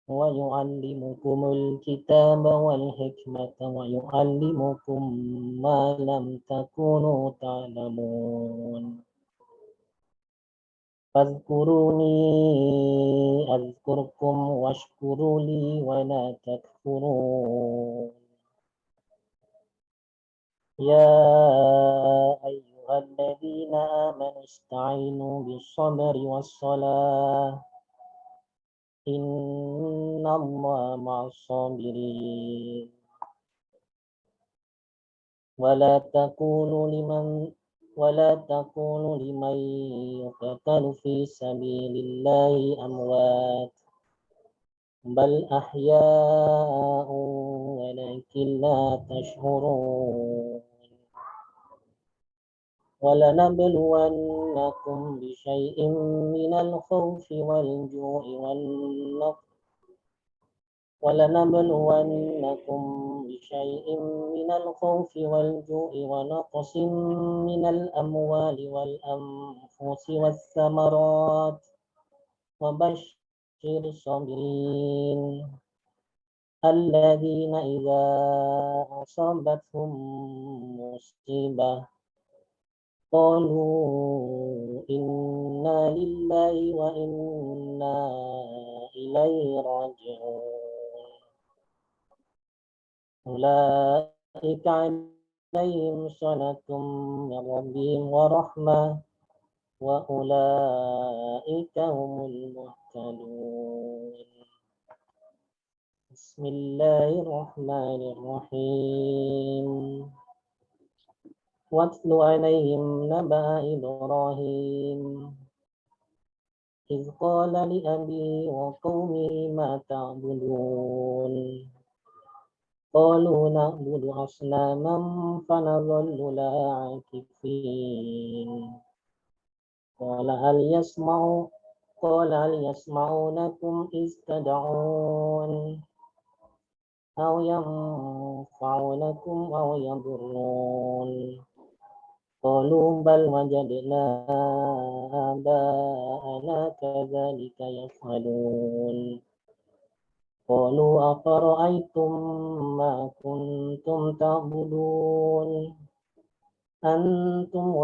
ويعلمكم الكتاب والحكمة ويعلمكم ما لم تكونوا تعلمون فاذكروني أذكركم واشكروا لي ولا تكفرون يا أيها الذين آمنوا استعينوا بالصبر والصلاة إن الله مع الصابرين ولا تقولوا لمن يقتل في سبيل الله أموات بل أحياء ولكن لا تشعرون ولنبلونكم بشيء من الخوف والجوع ونقص من الأموال والأنفس والثمرات وبشر الصابرين الذين إذا أصابتهم مصيبة قالوا إنا لله وإنا إليه راجعون أولئك عليهم صلاة من ربهم ورحمة وأولئك هم المهتدون بسم الله الرحمن الرحيم واتل عليهم نبأ إبراهيم إذ قال لأبيه وقومه ما تعبدون قالوا نعبد أصناما فنظل لها عاكفين قال هل يسمعونكم إذ تدعون أو ينفعونكم أو يضرون قالوا بل وجدنا آباءنا كذلك يفعلون قالوا أفرأيتم ما كنتم تعبدون أنتم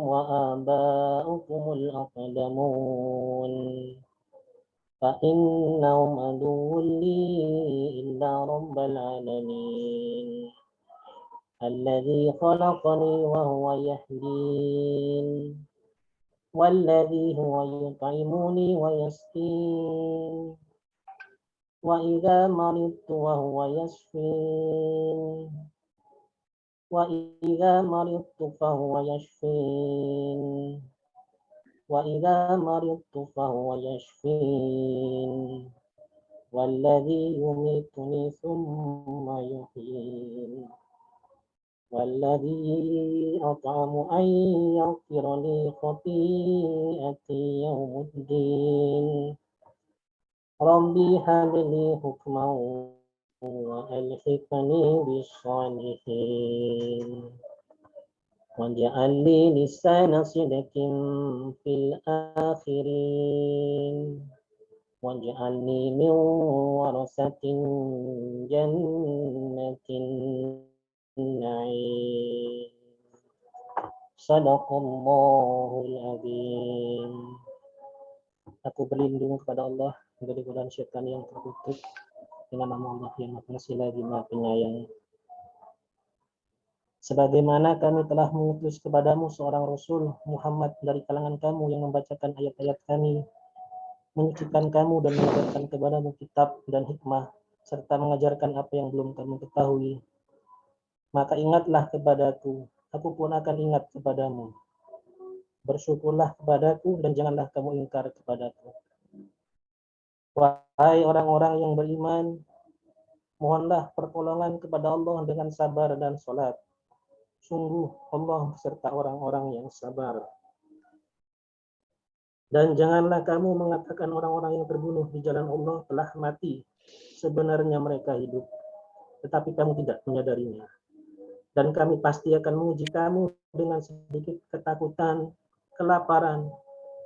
وآباؤكم الأقدمون فإنهم عدو لي إلا رب العالمين الذي خلقني وهو يهدين والذي هو يطعمني ويسقين وإذا مرضت وهو يشفين والذي يميتني ثم يحيين والذي أطعم أن يغفر لي خطيئتي يوم الدين ربي هب لي حكما وألحقني بالصالحين واجعل لي لسان صدق في الآخرين واجعلني من ورثة جنة النعيم Sadaqallahul azim. Aku berlindung kepada Allah dari godaan syaitan yang terkutuk dengan nama Allah yang Maha Pengasih lagi Maha Penyayang. Sebagaimana kami telah mengutus kepadamu seorang Rasul Muhammad dari kalangan kamu yang membacakan ayat-ayat kami, menyucikan kamu dan mengajarkan kepadamu kitab dan hikmah, serta mengajarkan apa yang belum kamu ketahui. Maka ingatlah kepadaku, aku pun akan ingat kepadamu. Bersyukurlah kepadaku dan janganlah kamu ingkar kepadaku. Wahai orang-orang yang beriman, mohonlah pertolongan kepada Allah dengan sabar dan salat. Sungguh Allah beserta orang-orang yang sabar. Dan janganlah kamu mengatakan orang-orang yang terbunuh di jalan Allah telah mati. Sebenarnya mereka hidup, tetapi kamu tidak menyadarinya. Dan kami pasti akan menguji kamu dengan sedikit ketakutan, kelaparan,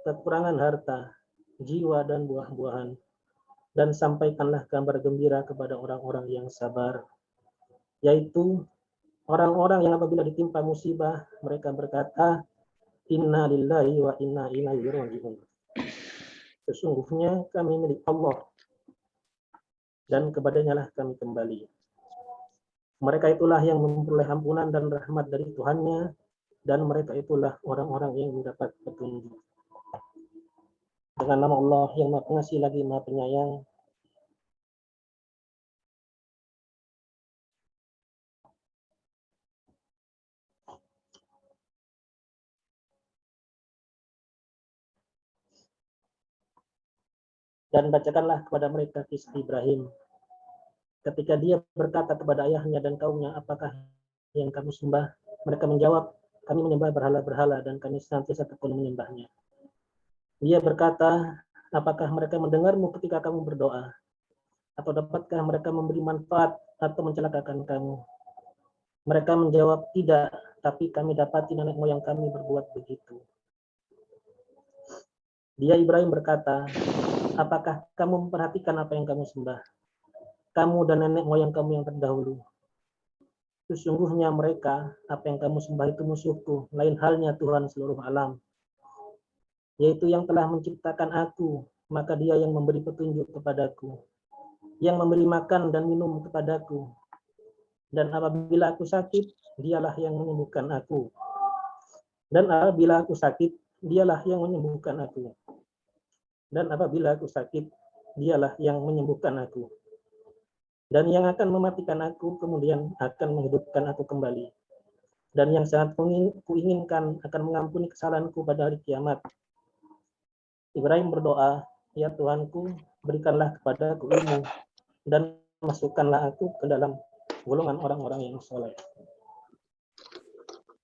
kekurangan harta, jiwa dan buah-buahan. Dan sampaikanlah kabar gembira kepada orang-orang yang sabar, yaitu orang-orang yang apabila ditimpa musibah, mereka berkata, Inna lillahi wa inna ilaihi raji'un. Sesungguhnya kami milik Allah dan kepadanya lah kami kembali. Mereka itulah yang memperoleh ampunan dan rahmat dari Tuhannya, dan mereka itulah orang-orang yang mendapat petunjuk. Dengan nama Allah yang Maha Pengasih lagi Maha Penyayang. Dan bacakanlah kepada mereka kisah Ibrahim. Ketika dia berkata kepada ayahnya dan kaumnya, apakah yang kamu sembah? Mereka menjawab, kami menyembah berhala-berhala dan kami senantiasa tekun menyembahnya. Dia berkata, apakah mereka mendengarmu ketika kamu berdoa? Atau dapatkah mereka memberi manfaat atau mencelakakan kamu? Mereka menjawab, tidak, tapi kami dapati nenek moyang kami berbuat begitu. Dia Ibrahim berkata, apakah kamu memperhatikan apa yang kamu sembah? Kamu dan nenek moyang kamu yang terdahulu. Sesungguhnya mereka, apa yang kamu sembah itu musuhku, lain halnya Tuhan seluruh alam. Yaitu yang telah menciptakan aku, maka dia yang memberi petunjuk kepadaku. Yang memberi makan dan minum kepadaku. Dan apabila aku sakit, dialah yang menyembuhkan aku. Dan apabila aku sakit, dialah yang menyembuhkan aku. Dan apabila aku sakit, dialah yang menyembuhkan aku. Dan yang akan mematikan aku, kemudian akan menghidupkan aku kembali. Dan yang sangat kuinginkan akan mengampuni kesalahanku pada hari kiamat. Ibrahim berdoa, ya Tuhanku, berikanlah kepadaku ilmu, dan masukkanlah aku ke dalam golongan orang-orang yang soleh.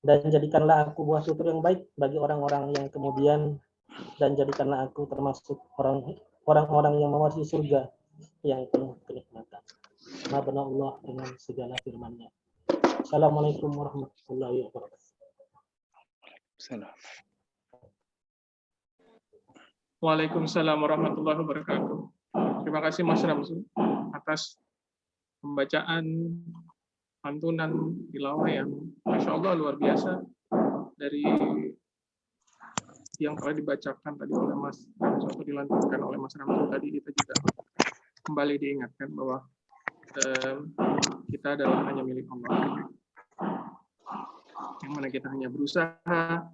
Dan jadikanlah aku buah tutur yang baik bagi orang-orang yang kemudian, dan jadikanlah aku termasuk orang-orang yang mewarisi surga yang penuh kenikmatan. Maha Allah dengan segala firman-Nya. Assalamualaikum warahmatullahi wabarakatuh. Salam. Waalaikumsalam warahmatullahi wabarakatuh. Terima kasih Mas Ramsu atas pembacaan pantunan tilawah yang Masya Allah luar biasa dari yang telah dibacakan tadi oleh Mas Ramsu atau dilantunkan oleh Mas Ramsu tadi. Kita juga kembali diingatkan bahwa kita adalah hanya milik Allah, yang mana kita hanya berusaha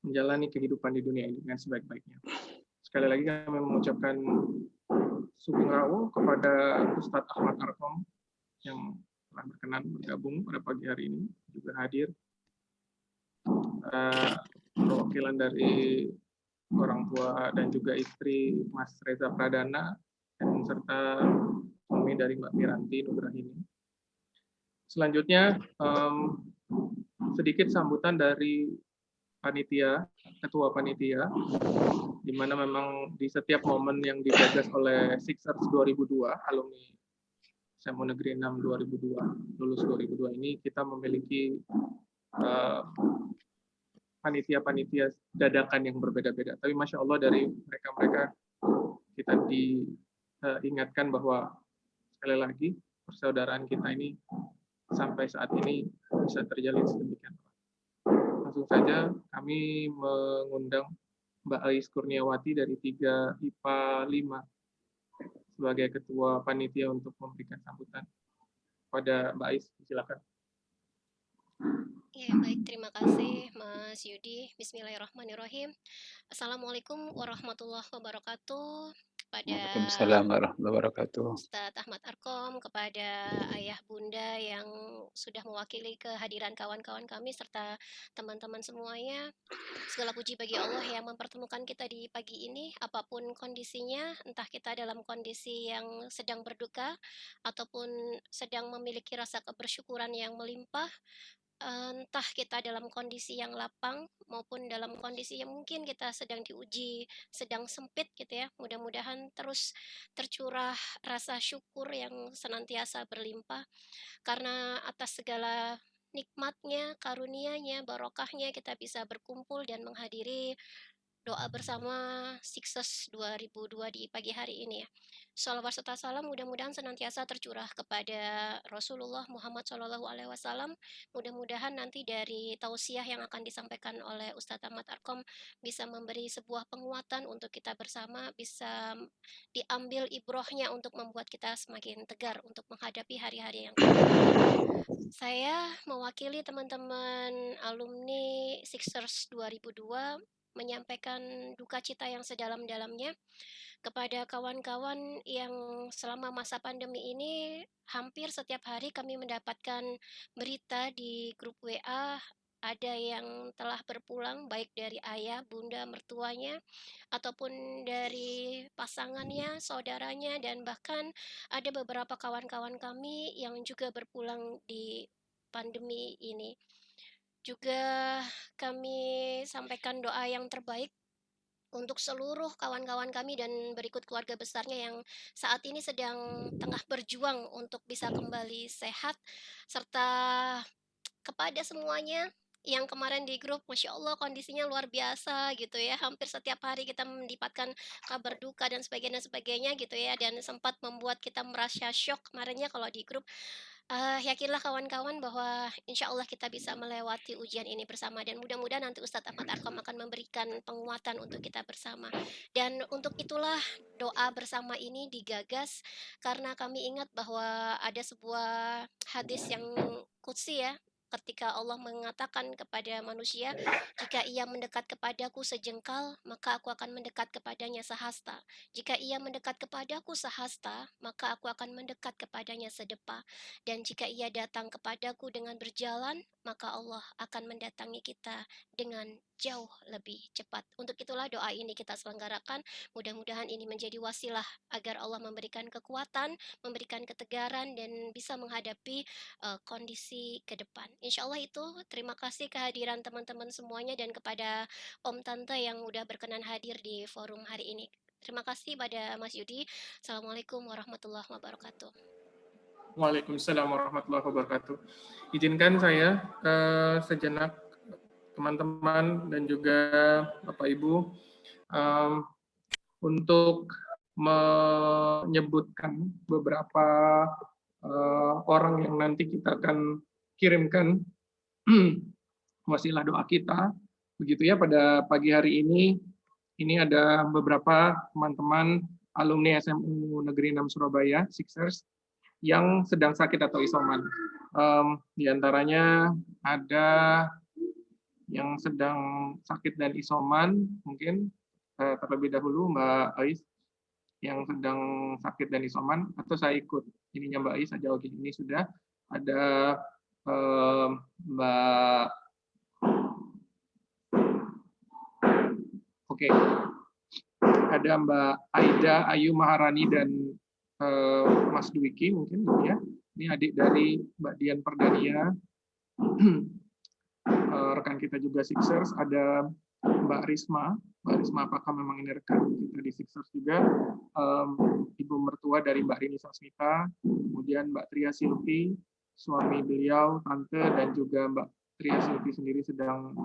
menjalani kehidupan di dunia ini dengan sebaik-baiknya. Sekali lagi kami mengucapkan sugeng rawo kepada Ustadz Ahmad Arkom yang telah berkenan bergabung pada pagi hari ini, juga hadir perwakilan dari orang tua dan juga istri Mas Reza Pradana dan serta suami dari Mbak Miranti Nugrahini. Selanjutnya sedikit sambutan dari panitia, ketua panitia, di mana memang di setiap momen yang digagas oleh Sixers 2002, alumni SMU Negeri 6 2002, lulus 2002 ini, kita memiliki panitia-panitia dadakan yang berbeda-beda. Tapi Masya Allah dari mereka-mereka kita diingatkan bahwa sekali lagi persaudaraan kita ini sampai saat ini bisa terjalin sedemikian. Langsung saja kami mengundang Mbak Ais Kurniawati dari 3 IPA 5 sebagai ketua panitia untuk memberikan sambutan. Pada Mbak Ais, silakan. Ya, baik, terima kasih Mas Yudi. Bismillahirrahmanirrahim. Assalamualaikum warahmatullahi wabarakatuh. Kepada Waalaikumsalam warahmatullahi wabarakatuh. Ustadz Ahmad Arkom, kepada ayah bunda yang sudah mewakili kehadiran kawan-kawan kami serta teman-teman semuanya. Segala puji bagi Allah yang mempertemukan kita di pagi ini, apapun kondisinya, entah kita dalam kondisi yang sedang berduka ataupun sedang memiliki rasa kebersyukuran yang melimpah. Entah kita dalam kondisi yang lapang maupun dalam kondisi yang mungkin kita sedang diuji, sedang sempit gitu ya. Mudah-mudahan terus tercurah rasa syukur yang senantiasa berlimpah karena atas segala nikmatnya, karunia-Nya, barokahnya kita bisa berkumpul dan menghadiri doa bersama Sukses 2002 di pagi hari ini ya. Shalawat serta salam mudah-mudahan senantiasa tercurah kepada Rasulullah Muhammad SAW. Mudah-mudahan nanti dari tausiah yang akan disampaikan oleh Ustadz Ahmad Arkom bisa memberi sebuah penguatan untuk kita bersama, bisa diambil ibrohnya untuk membuat kita semakin tegar untuk menghadapi hari-hari yang saya mewakili teman-teman alumni Sixers 2002 menyampaikan duka cita yang sedalam-dalamnya kepada kawan-kawan yang selama masa pandemi ini hampir setiap hari kami mendapatkan berita di grup WA ada yang telah berpulang baik dari ayah, bunda, mertuanya ataupun dari pasangannya, saudaranya dan bahkan ada beberapa kawan-kawan kami yang juga berpulang di pandemi ini. Juga kami sampaikan doa yang terbaik untuk seluruh kawan-kawan kami dan berikut keluarga besarnya yang saat ini sedang tengah berjuang untuk bisa kembali sehat, serta kepada semuanya yang kemarin di grup, Masya Allah kondisinya luar biasa gitu ya. Hampir setiap hari kita mendapatkan kabar duka dan sebagainya gitu ya. Dan sempat membuat kita merasa shock kemarinnya kalau di grup. Yakinlah kawan-kawan bahwa insya Allah kita bisa melewati ujian ini bersama dan mudah-mudahan nanti Ustadz Ahmad Arkom akan memberikan penguatan untuk kita bersama. Dan untuk itulah doa bersama ini digagas karena kami ingat bahwa ada sebuah hadis yang qudsi ya, ketika Allah mengatakan kepada manusia, jika ia mendekat kepadaku sejengkal, maka aku akan mendekat kepadanya sehasta. Jika ia mendekat kepadaku sehasta, maka aku akan mendekat kepadanya sedepa. Dan jika ia datang kepadaku dengan berjalan, maka Allah akan mendatangi kita dengan jauh lebih cepat. Untuk itulah doa ini kita selenggarakan. Mudah-mudahan ini menjadi wasilah agar Allah memberikan kekuatan, memberikan ketegaran, dan bisa menghadapi kondisi ke depan. Insya Allah itu. Terima kasih kehadiran teman-teman semuanya dan kepada Om Tante yang udah berkenan hadir di forum hari ini. Terima kasih pada Mas Yudi. Assalamualaikum warahmatullahi wabarakatuh. Waalaikumsalam warahmatullahi wabarakatuh. Izinkan saya sejenak teman-teman dan juga Bapak Ibu untuk menyebutkan beberapa orang yang nanti kita akan kirimkan wasilah doa kita. Begitu ya, pada pagi hari ini ada beberapa teman-teman alumni SMU Negeri 6 Surabaya, Sixers, yang sedang sakit atau isoman. Di antaranya ada yang sedang sakit dan isoman, mungkin terlebih dahulu Mbak Ais yang sedang sakit dan isoman, atau saya ikut ininya Mbak Ais aja. Oke, ini sudah ada Mbak. Oke, ada Mbak Aida Ayu Maharani dan Mas Dwiki mungkin ya. Ini adik dari Mbak Dian Perdania. Rekan kita juga Sixers, ada Mbak Risma. Mbak Risma apakah memang ini rekan kita di Sixers juga? Ibu mertua dari Mbak Rini Sasmita, kemudian Mbak Tria Silvi, suami beliau, tante, dan juga Mbak Tria Silvi sendiri sedang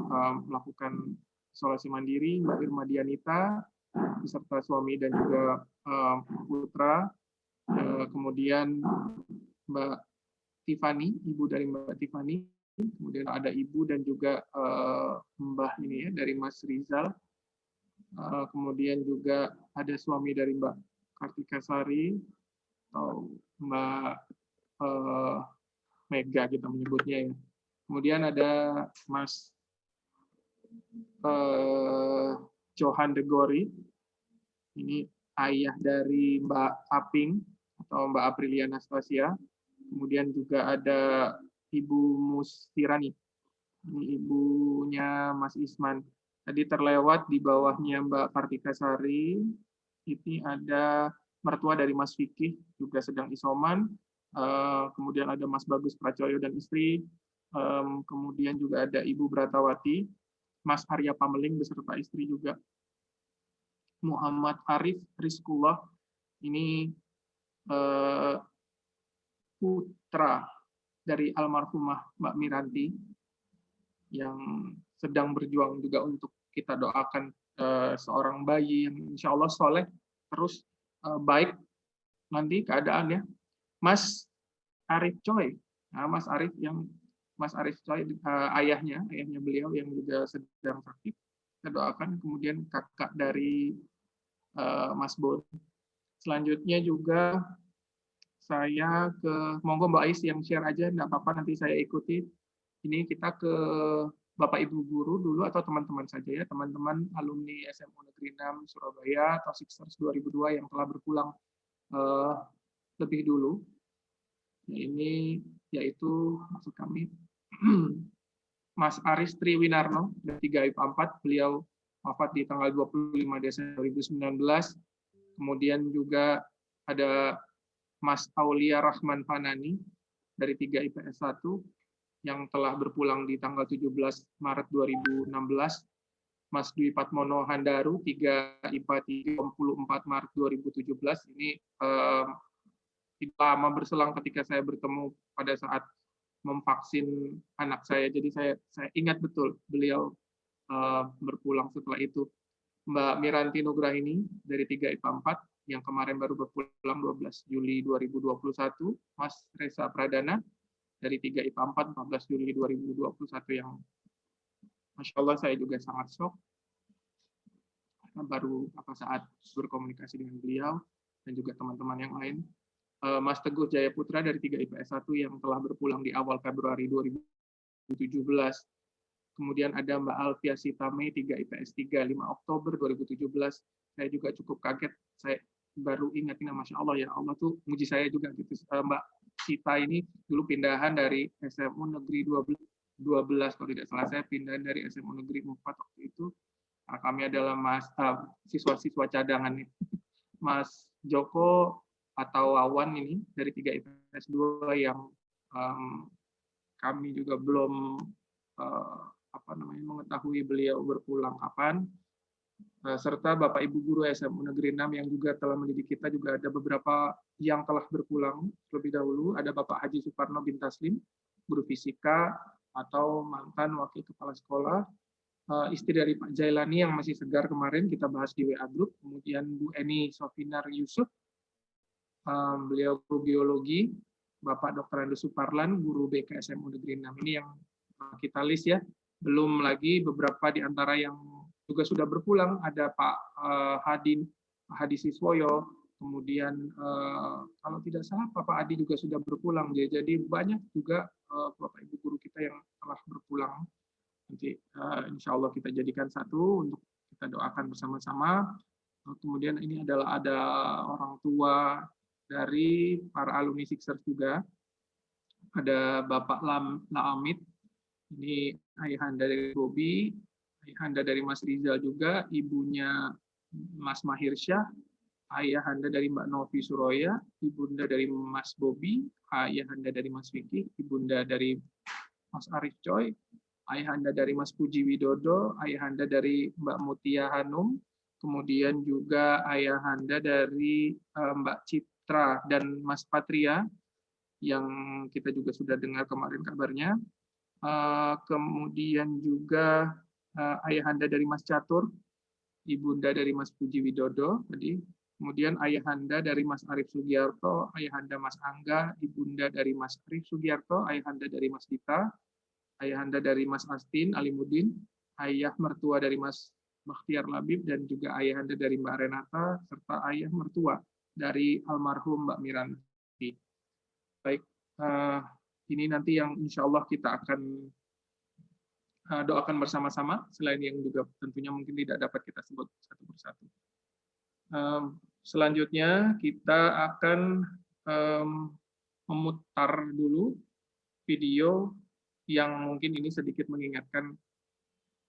melakukan isolasi mandiri, Mbak Irma Dianita, beserta suami dan juga putra, kemudian Mbak Tiffany, ibu dari Mbak Tiffany, kemudian ada ibu dan juga Mbah ini ya dari Mas Rizal, kemudian juga ada suami dari Mbak Kartika Sari atau Mbak Mega kita menyebutnya ya. Kemudian ada Mas Johan Degori, ini ayah dari Mbak Aping atau Mbak Aprilia Anastasia. Kemudian juga ada Ibu Mustirani, ini ibunya Mas Isman. Tadi terlewat di bawahnya Mbak Kartika Sari, ini ada mertua dari Mas Fikih, juga sedang isoman. Kemudian ada Mas Bagus Pracoyo dan istri. Kemudian juga ada Ibu Bratawati, Mas Arya Pameling beserta istri juga. Muhammad Arif Rizkullah, ini putra dari almarhumah Mbak Miranti yang sedang berjuang juga untuk kita doakan seorang bayi yang insya Allah soleh, terus baik nanti keadaannya. Mas Arif Choi, nah, Mas Arif Choi, ayahnya beliau yang juga sedang sakit, kita doakan. Kemudian kakak dari Mas Bon. Selanjutnya juga saya monggo Mbak Ais yang share aja, nggak apa-apa, nanti saya ikuti. Ini kita ke Bapak Ibu guru dulu atau teman-teman saja ya, teman-teman alumni SMU Negeri 6 Surabaya atau Sixers 2002 yang telah berpulang lebih dulu. Ya, ini yaitu maksud kami Mas Aris Triwinarno dari 3 IPA 4, beliau wafat di tanggal 25 Desember 2019. Kemudian juga ada Mas Aulia Rahman Fanani dari 3 IPS 1 yang telah berpulang di tanggal 17 Maret 2016. Mas Dwi Patmono Handaru 3 IPA 34 Maret 2017. Ini tidak lama berselang ketika saya bertemu pada saat memvaksin anak saya. Jadi saya ingat betul beliau berpulang setelah itu. Mbak Miranti Nugrahini dari 3 IPA 4 yang kemarin baru berpulang 12 Juli 2021. Mas Reza Pradana dari 3 IPA 4 14 Juli 2021 yang Masya Allah saya juga sangat shock. Baru saat berkomunikasi dengan beliau dan juga teman-teman yang lain. Mas Teguh Jayaputra dari 3 IPS 1 yang telah berpulang di awal Februari 2017. Kemudian ada Mbak Alfia Sitame 3 IPS 3 5 Oktober 2017. Saya juga cukup kaget. Saya baru ingat ini, Masya Allah ya, Allah tuh muji saya juga gitu. Mbak Sita ini dulu pindahan dari SMU Negeri 12 kalau tidak salah, saya pindahan dari SMU Negeri 4 waktu itu. Kami adalah siswa-siswa cadangan. Mas Joko atau Wawan ini dari 3 IPS 2 yang kami juga belum mengetahui beliau berpulang kapan. Serta Bapak Ibu guru SMU Negeri 6 yang juga telah mendidik kita, juga ada beberapa yang telah berpulang lebih dahulu. Ada Bapak Haji Suparno bin Taslim, guru fisika atau mantan wakil kepala sekolah. Istri dari Pak Jailani yang masih segar kemarin kita bahas di WA Group. Kemudian Bu Eni Sofinar Yusuf, beliau guru biologi. Bapak Dr. Ando Suparlan, guru BK SMU Negeri 6. Ini yang kita list ya. Belum lagi beberapa di antara yang juga sudah berpulang. Ada Pak Hadi Siswoyo, kemudian kalau tidak salah Pak Adi juga sudah berpulang. Jadi banyak juga Bapak Ibu guru kita yang telah berpulang. Nanti insya Allah kita jadikan satu untuk kita doakan bersama-sama. Kemudian ini adalah ada orang tua dari para alumni Sixers juga. Ada Bapak Laamit, ini ayahanda dari Bobi, ayahanda dari Mas Rizal juga, ibunya Mas Mahir Syah, ayahanda dari Mbak Novi Suroya, ibunda dari Mas Bobi, ayahanda dari Mas Vicky, ibunda dari Mas Arif Choi, ayahanda dari Mas Puji Widodo, ayahanda dari Mbak Mutia Hanum, kemudian juga ayahanda dari Mbak Citra dan Mas Patria, yang kita juga sudah dengar kemarin kabarnya. Kemudian juga ayahanda dari Mas Catur, ibunda dari Mas Puji Widodo tadi. Kemudian ayahanda dari Mas Arif Sugiarto, ayahanda Mas Angga, ibunda dari Mas Arif Sugiarto, ayahanda dari Mas Dita, ayahanda dari Mas Astin Alimuddin, ayah mertua dari Mas Bakhtiar Labib, dan juga ayahanda dari Mbak Renata, serta ayah mertua dari almarhum Mbak Miranti. Baik, ini nanti yang insya Allah kita akan doakan bersama-sama, selain yang juga tentunya mungkin tidak dapat kita sebut satu persatu. Selanjutnya kita akan memutar dulu video yang mungkin ini sedikit mengingatkan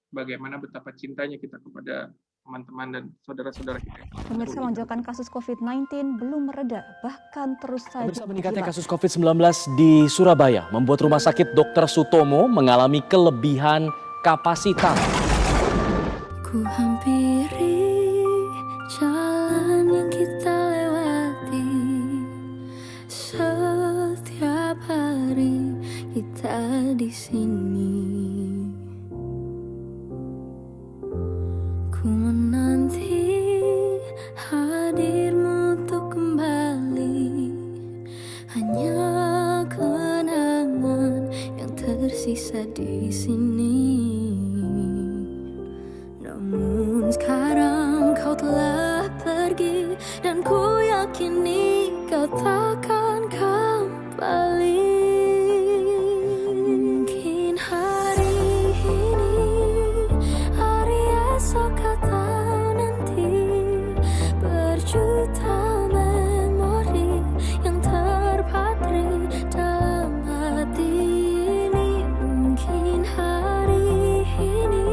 bagaimana betapa cintanya kita kepada teman-teman dan saudara-saudara kita. Pemirsa, lonjakan kasus COVID-19 belum mereda, bahkan terus saja. Pemirsa, meningkatnya kasus COVID-19 di Surabaya membuat Rumah Sakit Dr. Sutomo mengalami kelebihan kapasitas. Ku hampiri jalan yang kita lewati, setiap hari kita di sini. Ku di sini. Namun sekarang kau telah pergi, dan ku yakini kau takkan kembali. Mungkin hari ini, hari esok atau nanti, berjuta memori yang terpatri dalam hati ini. Mungkin hari ini,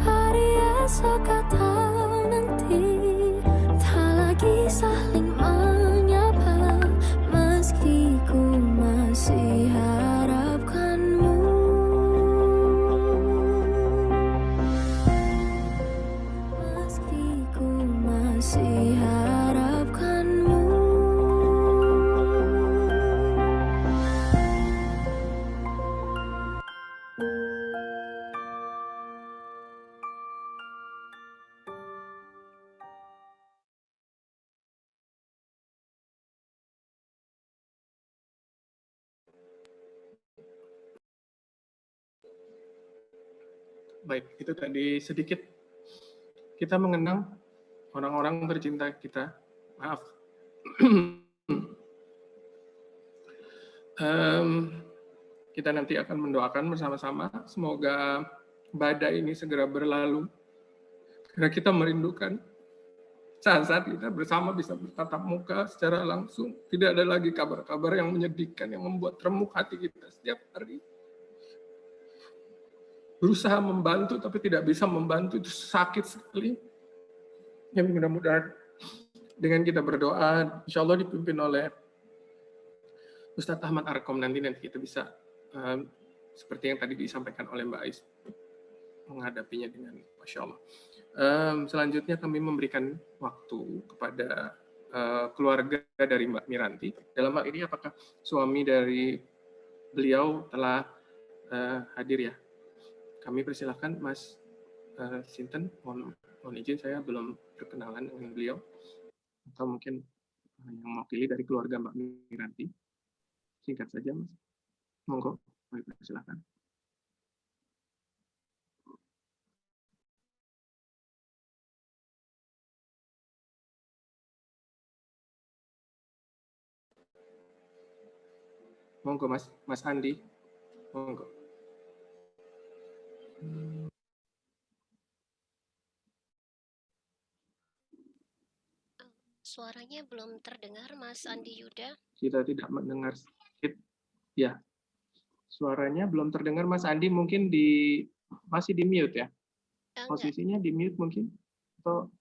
hari esok atau nanti, tak lagi saling menyapa, meski ku masih harapkanmu. Meski ku masih harapkanmu. Baik, itu tadi sedikit kita mengenang orang-orang tercinta kita. Maaf. Kita nanti akan mendoakan bersama-sama semoga badai ini segera berlalu, karena kita merindukan saat-saat kita bersama bisa bertatap muka secara langsung. Tidak ada lagi kabar-kabar yang menyedihkan yang membuat remuk hati kita setiap hari. Berusaha membantu tapi tidak bisa membantu, itu sakit sekali. Ya, mudah-mudahan dengan kita berdoa, insya Allah dipimpin oleh Ustadz Ahmad Arkom, nanti kita bisa seperti yang tadi disampaikan oleh Mbak Ais, menghadapinya dengan Masya Allah. Selanjutnya kami memberikan waktu kepada keluarga dari Mbak Miranti. Dalam hal ini apakah suami dari beliau telah hadir ya? Kami persilahkan Mas Sinten, mohon izin saya belum berkenalan dengan beliau, atau mungkin yang mewakili dari keluarga Mbak Miranti. Singkat saja Mas, monggo, kami persilahkan. Monggo Mas Andi, monggo. Suaranya belum terdengar, Mas Andi Yuda. Kita tidak mendengar sedikit. Ya, suaranya belum terdengar. Mas Andi mungkin masih di mute ya? Posisinya di mute mungkin? Atau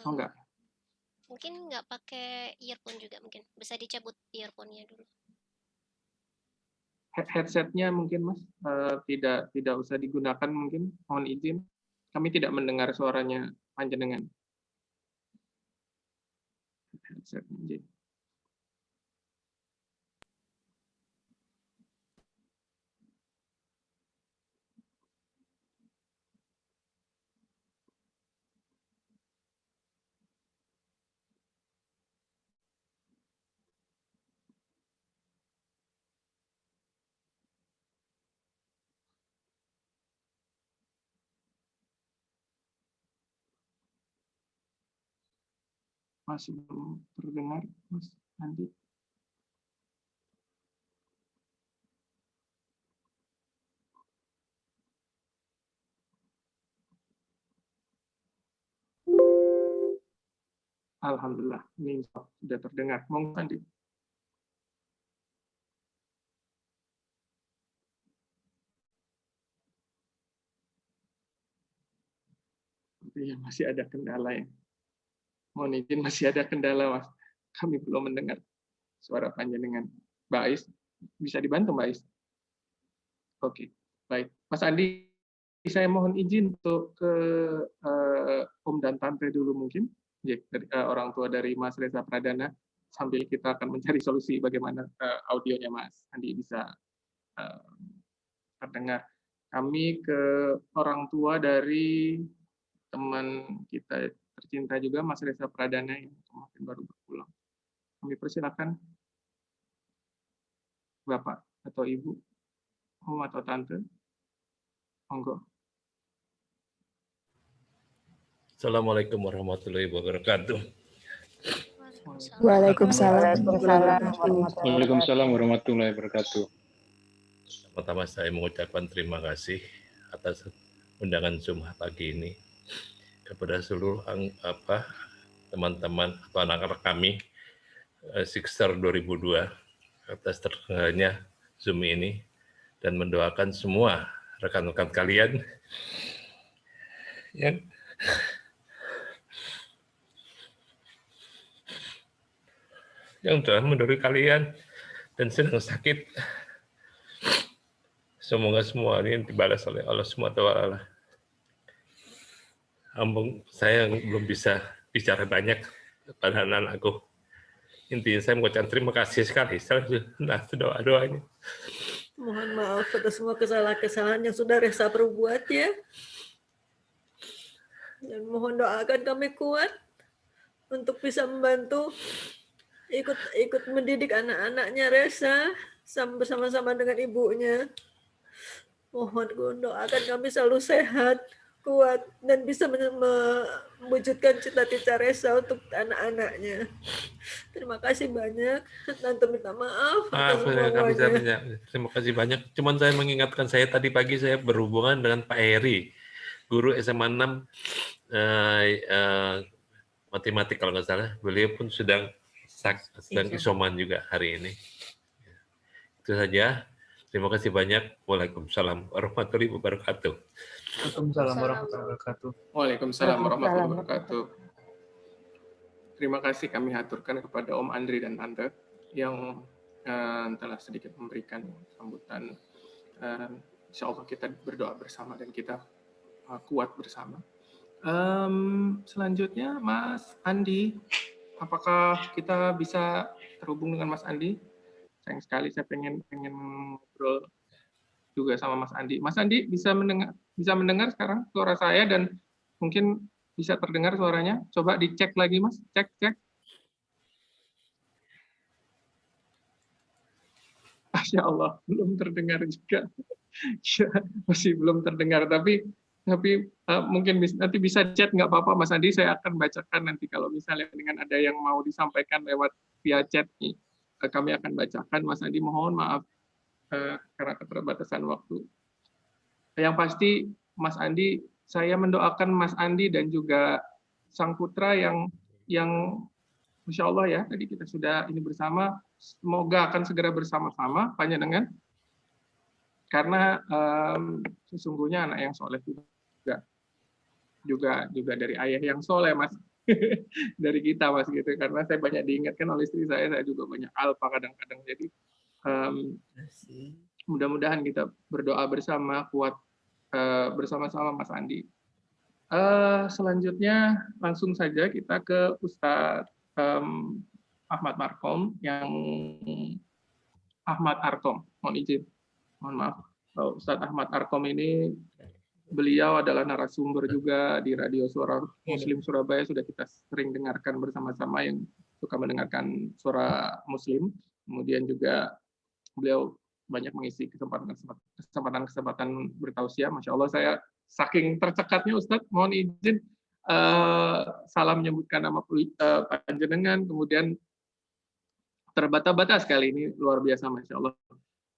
enggak? Mungkin nggak pakai earphone juga mungkin. Bisa dicabut earphone-nya dulu. Headsetnya mungkin Mas tidak usah digunakan mungkin, mohon izin. Kami tidak mendengar suaranya panjenengan. Headsetnya. Masih belum terdengar, Mas Andi. Alhamdulillah, ini sudah terdengar. Monggo Andi. Sepertinya masih ada kendala ya. Mohon izin, masih ada kendala, Mas. Kami belum mendengar suara panjenengan. Mbak Ais, bisa dibantu Mbak Ais? Oke, baik. Mas Andi, saya mohon izin untuk ke Om dan Tante dulu mungkin, ya, dari, orang tua dari Mas Reza Pradana, sambil kita akan mencari solusi bagaimana audionya Mas Andi bisa terdengar. Kami ke orang tua dari teman kita tercinta juga, Mas Reza Pradana, yang kemarin baru berpulang. Kami persilakan Bapak atau Ibu. Om atau Tante? Monggo. Assalamualaikum warahmatullahi wabarakatuh. Waalaikumsalam. Waalaikumsalam warahmatullahi wabarakatuh. Pertama saya mengucapkan terima kasih atas undangan Zoom pagi ini kepada seluruh teman-teman atau anak-anak kami Sixter 2002 atas terselenggaraannya Zoom ini, dan mendoakan semua rekan-rekan kalian yang telah mendahului kalian dan sedang sakit. Semoga semua ini dibalas oleh Allah SWT. Ampun, saya belum bisa bicara banyak pada anak-anakku. Intinya saya mengucapkan terima kasih sekali atas doa-doanya. Mohon maaf atas semua kesalahan-kesalahan yang sudah Resa perbuat ya. Dan mohon doakan kami kuat untuk bisa membantu ikut mendidik anak-anaknya Resa bersama-sama dengan ibunya. Mohon doakan kami selalu sehat, kuat, dan bisa mewujudkan cita-cita Resa untuk anak-anaknya. Terima kasih banyak. Tante minta maaf atas semuanya. Terima kasih banyak. Cuman saya mengingatkan, saya tadi pagi saya berhubungan dengan Pak Heri, guru SMA 6 matematik kalau nggak salah. Beliau pun sedang isoman juga hari ini. Itu saja. Terima kasih banyak. Waalaikumsalam warahmatullahi wabarakatuh. Waalaikumsalam warahmatullahi wabarakatuh. Waalaikumsalam warahmatullahi wabarakatuh. Terima kasih kami haturkan kepada Om Andri dan Tante yang telah sedikit memberikan sambutan. Insya Allah kita berdoa bersama dan kita kuat bersama. Selanjutnya Mas Andi, apakah kita bisa terhubung dengan Mas Andi? Sayang sekali, saya pengen ngobrol juga sama Mas Andi. Mas Andi bisa mendengar sekarang suara saya dan mungkin bisa terdengar suaranya. Coba dicek lagi Mas, cek. Masya Allah, belum terdengar juga. Ya, masih belum terdengar, tapi mungkin nanti bisa chat, nggak apa-apa Mas Andi, saya akan bacakan nanti kalau misalnya dengan ada yang mau disampaikan lewat via chat nih. Kami akan bacakan. Mas Andi mohon maaf karena keterbatasan waktu. Yang pasti Mas Andi, saya mendoakan Mas Andi dan juga sang putra yang Masya Allah ya, tadi kita sudah ini bersama, semoga akan segera bersama-sama panjenengan, karena sesungguhnya anak yang soleh juga dari ayah yang soleh Mas. Dari kita Mas gitu, karena saya banyak diingatkan oleh istri saya juga banyak alpa kadang-kadang. Jadi mudah-mudahan kita berdoa bersama, kuat bersama-sama Mas Andi. Selanjutnya langsung saja kita ke Ustadz Ahmad Arkom, mohon izin, mohon maaf. Ustadz Ahmad Arkom ini beliau adalah narasumber juga di Radio Suara Muslim Surabaya, sudah kita sering dengarkan bersama-sama, yang suka mendengarkan suara Muslim. Kemudian juga beliau banyak mengisi kesempatan bertausiah. Masya Allah, saya saking tercekatnya Ustadz, mohon izin salam menyebutkan nama panjenengan, kemudian terbata-bata sekali, ini luar biasa Masya Allah.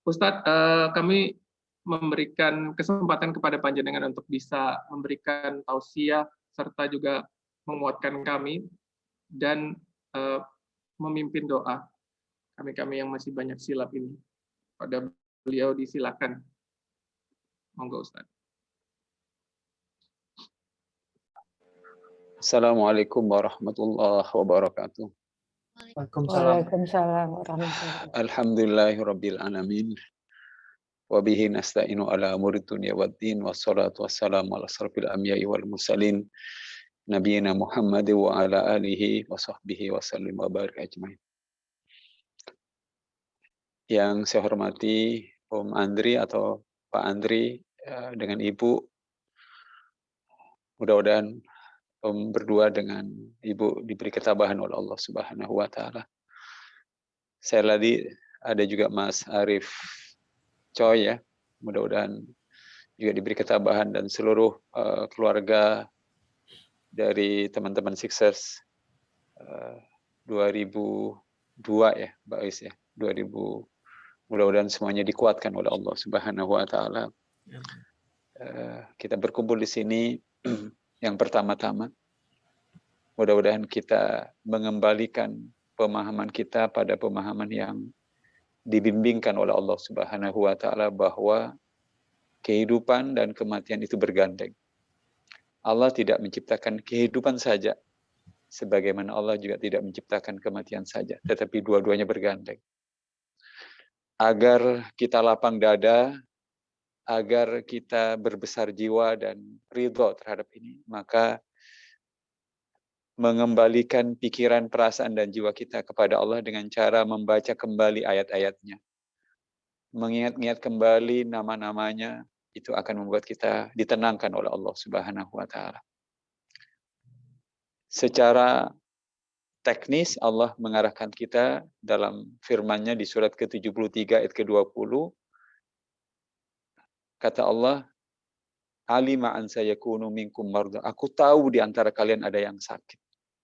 Ustadz, kami memberikan kesempatan kepada panjenengan untuk bisa memberikan tausiah serta juga menguatkan kami dan memimpin doa kami yang masih banyak silap ini. Pada beliau disilakan. Monggo Ustaz. Assalamualaikum warahmatullahi wabarakatuh. Waalaikumsalam warahmatullahi wabarakatuh. Alhamdulillahirabbil alamin. Wa bihi nasta'inu ala umuri dunya waddin, wassalatu wassalamu ala asrofil anbiya'i wal mursalin nabiyina Muhammad wa ala alihi wa sahbihi wa sallim wa barik ajmain. Yang saya hormati Om Andri atau Pak Andri dengan Ibu, mudah-mudahan Om berdua dengan Ibu diberi ketabahan oleh Allah Subhanahu wa taala. Saya tadi ada juga Mas Arif Choi ya, mudah-mudahan juga diberi ketabahan, dan seluruh keluarga dari teman-teman Sixers 2002 ya, Mbak Ais ya, 2000, mudah-mudahan semuanya dikuatkan oleh Allah Subhanahu wa taala. Kita berkumpul di sini yang pertama-tama, mudah-mudahan kita mengembalikan pemahaman kita pada pemahaman yang dibimbingkan oleh Allah Subhanahu wa taala, bahwa kehidupan dan kematian itu bergandeng. Allah tidak menciptakan kehidupan saja, sebagaimana Allah juga tidak menciptakan kematian saja, tetapi dua-duanya bergandeng. Agar kita lapang dada, agar kita berbesar jiwa dan ridho terhadap ini, maka mengembalikan pikiran, perasaan, dan jiwa kita kepada Allah dengan cara membaca kembali ayat-ayatnya. Mengingat-ingat kembali nama-namanya, itu akan membuat kita ditenangkan oleh Allah Subhanahu wa taala. Secara teknis Allah mengarahkan kita dalam firman-Nya di surat ke-73 ayat ke-20. Kata Allah, alima an sayakunu minkum marda. Aku tahu di antara kalian ada yang sakit.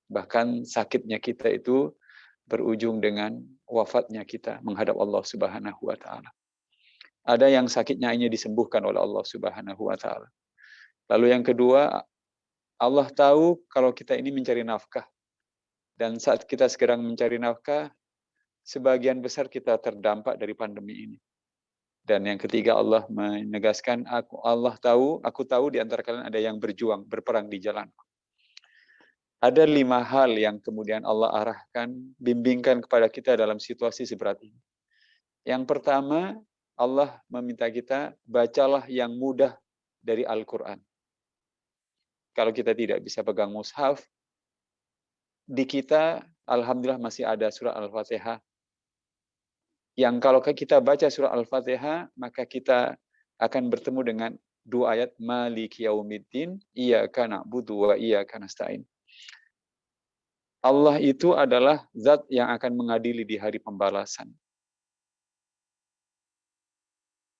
Bahkan sakitnya kita itu berujung dengan wafatnya kita menghadap Allah Subhanahu wa taala. Ada yang sakitnya hanya disembuhkan oleh Allah Subhanahu wa taala. Lalu yang kedua, Allah tahu kalau kita ini mencari nafkah. Dan saat kita sekarang mencari nafkah, sebagian besar kita terdampak dari pandemi ini. Dan yang ketiga, Allah menegaskan, aku tahu di antara kalian ada yang berjuang, berperang di jalan. Ada 5 hal yang kemudian Allah arahkan, bimbingkan kepada kita dalam situasi seberat ini. Yang pertama, Allah meminta kita, bacalah yang mudah dari Al-Quran. Kalau kita tidak bisa pegang mushaf, di kita, alhamdulillah masih ada surah Al-Fatihah. Yang kalau kita baca surah Al-Fatihah, maka kita akan bertemu dengan 2 ayat, Maliki yaumiddin, iyyaka na'budu wa iyyaka nasta'in. Allah itu adalah zat yang akan mengadili di hari pembalasan.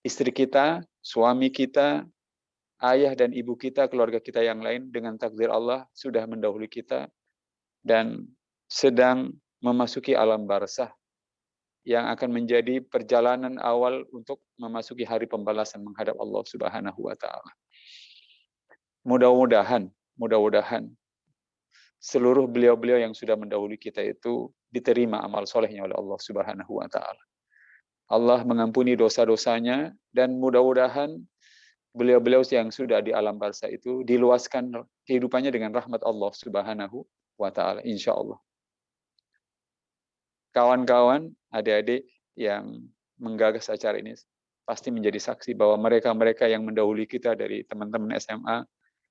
Istri kita, suami kita, ayah dan ibu kita, keluarga kita yang lain, dengan takdir Allah sudah mendahului kita dan sedang memasuki alam barzakh yang akan menjadi perjalanan awal untuk memasuki hari pembalasan menghadap Allah Subhanahu wa taala. Mudah-mudahan seluruh beliau-beliau yang sudah mendahului kita itu diterima amal solehnya oleh Allah Subhanahu wa taala. Allah mengampuni dosa-dosanya, dan mudah-mudahan beliau-beliau yang sudah di alam barzakh itu diluaskan kehidupannya dengan rahmat Allah Subhanahu wa taala, insyaallah. Kawan-kawan, adik-adik yang menggagas acara ini pasti menjadi saksi bahwa mereka-mereka yang mendahului kita dari teman-teman SMA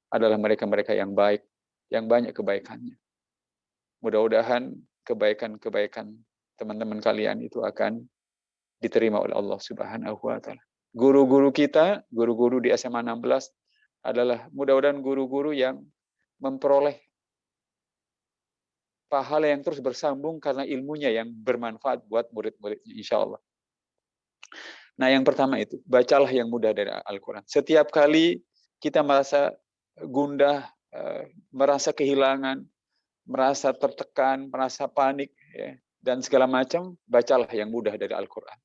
adalah mereka-mereka yang baik, yang banyak kebaikannya. Mudah-mudahan kebaikan-kebaikan teman-teman kalian itu akan diterima oleh Allah Subhanahu wa taala. Guru-guru kita, guru-guru di SMA 16 adalah mudah-mudahan guru-guru yang memperoleh pahala yang terus bersambung karena ilmunya yang bermanfaat buat murid-muridnya, insya Allah. Nah, yang pertama itu, bacalah yang mudah dari Al-Quran. Setiap kali kita merasa gundah, merasa kehilangan, merasa tertekan, merasa panik, ya, dan segala macam, bacalah yang mudah dari Al-Quran.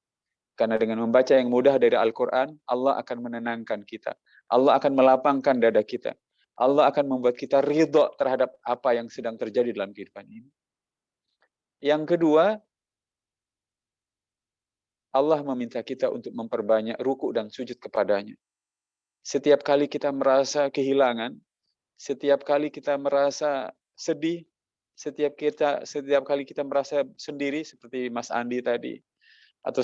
Karena dengan membaca yang mudah dari Al-Quran, Allah akan menenangkan kita. Allah akan melapangkan dada kita. Allah akan membuat kita ridho terhadap apa yang sedang terjadi dalam kehidupan ini. Yang kedua, Allah meminta kita untuk memperbanyak ruku dan sujud kepadanya. Setiap kali kita merasa kehilangan, setiap kali kita merasa sedih, setiap kali kita merasa sendiri, seperti Mas Andi tadi, atau